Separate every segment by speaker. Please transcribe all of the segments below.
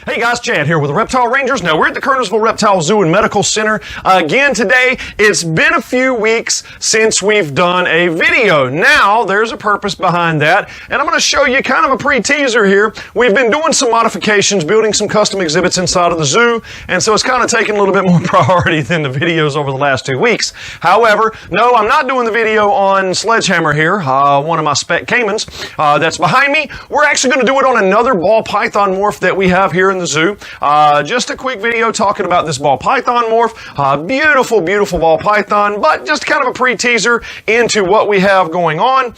Speaker 1: Hey guys, Chad here with the Reptile Rangers. Now we're at the Kernersville Reptile Zoo and Medical Center again today. It's been a few weeks since we've done a video. Now there's a purpose behind that, and I'm going to show you kind of a pre-teaser here. We've been doing some modifications, building some custom exhibits inside of the zoo, and so it's kind of taking a little bit more priority than the videos over the last 2 weeks. However, no, I'm not doing the video on Sledgehammer here, one of my spec caimans that's behind me. We're actually going to do it on another ball python morph that we have here in the zoo. Just a quick video talking about this ball python morph. Beautiful, beautiful ball python, but just kind of a pre-teaser into what we have going on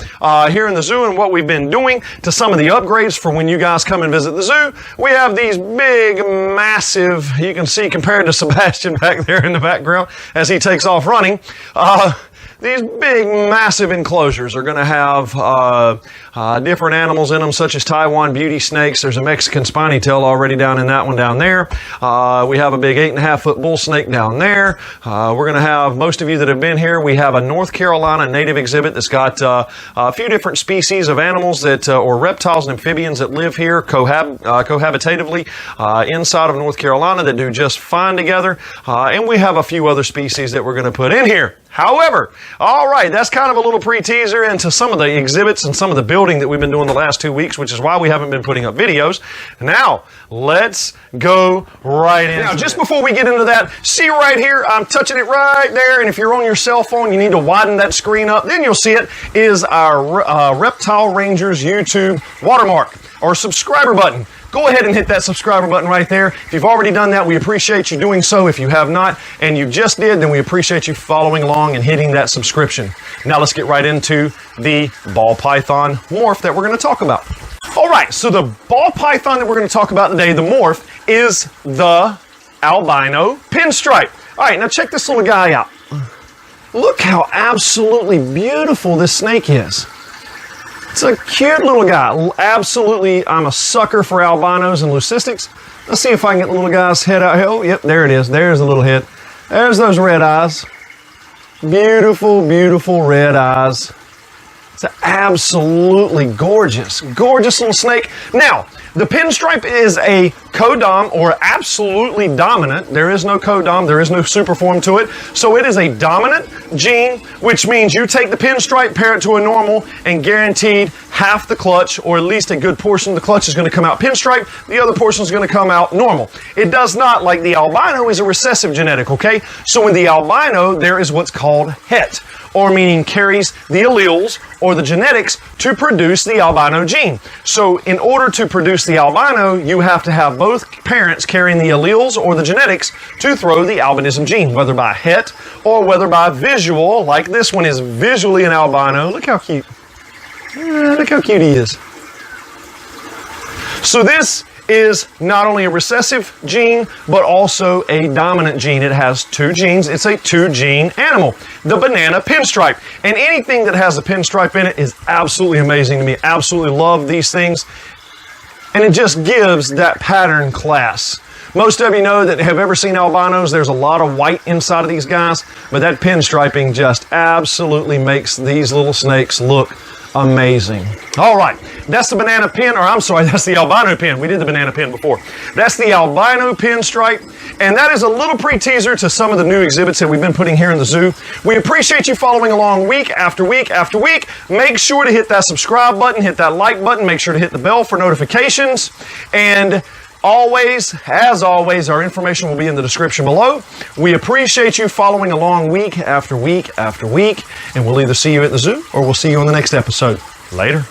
Speaker 1: here in the zoo and what we've been doing to some of the upgrades for when you guys come and visit the zoo. We have these big, massive, you can see compared to Sebastian back there in the background as he takes off running. These big, massive enclosures are going to have different animals in them, such as Taiwan beauty snakes. There's a Mexican spiny tail already down in that one down there. We have a big 8.5-foot bull snake down there. We're going to have, most of you that have been here, we have a North Carolina native exhibit that's got a few different species of animals that, or reptiles and amphibians that live here cohabitatively inside of North Carolina that do just fine together. And we have a few other species that we're going to put in here. However, all right, that's kind of a little pre-teaser into some of the exhibits and some of the building that we've been doing the last 2 weeks, which is why we haven't been putting up videos. Now, let's go right in. Now, just before we get into that, see right here, I'm touching it right there, and if you're on your cell phone, you need to widen that screen up, then you'll see it is our Reptile Rangers YouTube watermark or subscriber button. Go ahead and hit that subscriber button right there. If you've already done that, we appreciate you doing so. If you have not, and you just did, then we appreciate you following along and hitting that subscription. Now let's get right into the ball python morph that we're going to talk about. All right, so the ball python that we're going to talk about today, the morph, is the albino pinstripe. All right, now check this little guy out. Look how absolutely beautiful this snake is. It's a cute little guy. Absolutely, I'm a sucker for albinos and leucistics. Let's see if I can get the little guy's head out here. Oh, yep, there it is. There's the little head. There's those red eyes. Beautiful, beautiful red eyes. It's absolutely gorgeous, gorgeous little snake. Now, the pinstripe is a co-dom or absolutely dominant. There is no co-dom, there is no superform to it. So it is a dominant gene, which means you take the pinstripe, pair it to a normal, and guaranteed half the clutch, or at least a good portion of the clutch is going to come out pinstripe. The other portion is going to come out normal. It does not, like the albino, is a recessive genetic, okay? So in the albino, there is what's called het, or meaning carries the alleles or the genetics to produce the albino gene. So in order to produce the albino, you have to have both parents carrying the alleles or the genetics to throw the albinism gene, whether by het or whether by visual, like this one is visually an albino. Look how cute. Look how cute he is. So this is not only a recessive gene, but also a dominant gene. It has two genes. It's a two-gene animal, the banana pinstripe. And anything that has a pinstripe in it is absolutely amazing to me. Absolutely love these things. And it just gives that pattern class. Most of you know that have ever seen albinos, there's a lot of white inside of these guys, but that pinstriping just absolutely makes these little snakes look amazing. All right, that's the banana pin, or I'm sorry, that's the albino pin. We did the banana pin before. That's the albino pinstripe, and that is a little pre-teaser to some of the new exhibits that we've been putting here in the zoo. We appreciate you following along week after week after week. Make sure to hit that subscribe button, hit that like button, make sure to hit the bell for notifications, and always, as always, our information will be in the description below. We appreciate you following along week after week after week, and we'll either see you at the zoo or we'll see you on the next episode. Later.